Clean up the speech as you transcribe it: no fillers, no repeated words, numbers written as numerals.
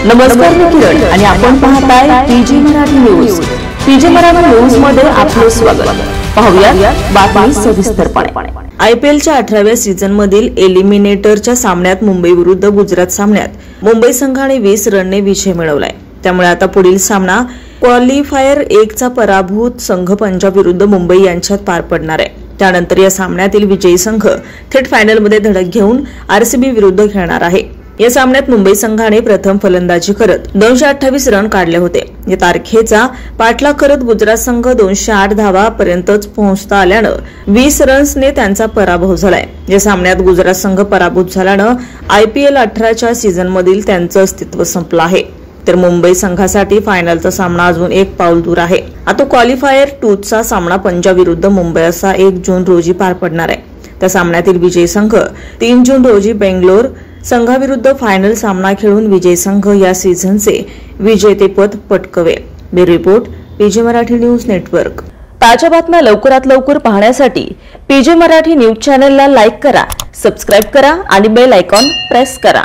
नमस्कार, मी किरण आणि आपण पाहताय PG Marathi news. PG Marathi news मध्ये आपले स्वागत। पाहूया बातमी सविस्तरपणे। आयपीएलच्या 18व्या सीझन मधील एलिमिनेटरच्या सामन्यात मुंबई विरुद्ध गुजरात सामन्यात मुंबई संघाने 20 रनने विजय मिळवलाय। त्यामुळे आता पुढील सामना क्वालिफायर 1 चा पराभूत संघ पंजाब विरुद्ध मुंबई यांच्यात पार पडणार आहे। त्यानंतर या सामन्यातील विजयी संघ थेट फायनलमध्ये धडक घेऊन आरसीबी विरुद्ध खेळणार आहे। या सामन्यात मुंबई संघाने प्रथम फलंदाजी करत 228 रन काढले होते। या तारखेचा पाठलाग करत गुजरात संघ 208 धावांपर्यंतच पोहोचता आल्यानं 20 रन्सने त्यांचा पराभव झालाय। या सामन्यात गुजरात संघ पराभूत झाल्यानं आयपीएल 18च्या सीझनमधील त्यांचं अस्तित्व संपलं आहे। तर मुंबई संघासाठी फायनलचा सामना अजून एक पाऊल दूर आहे। आता क्वालिफायर 2 चा सामना पंजाब विरुद्ध मुंबई असा 1 जून रोजी पार पडणार आहे। त्या सामन्यातील विजयी संघ 3 जून रोजी बेंगलोर संघाविरुद्ध फायनल सामना खेळून विजयी संघ या सीझनचे विजेतेपद पटकावेल। Bureau report, PG Marathi news network. ताज्या बातम्या लवकरात लवकर पाहण्यासाठी पीजी मराठी न्यूज चॅनलला लाईक करा, सबस्क्राइब करा आणि बेल आयकॉन प्रेस करा।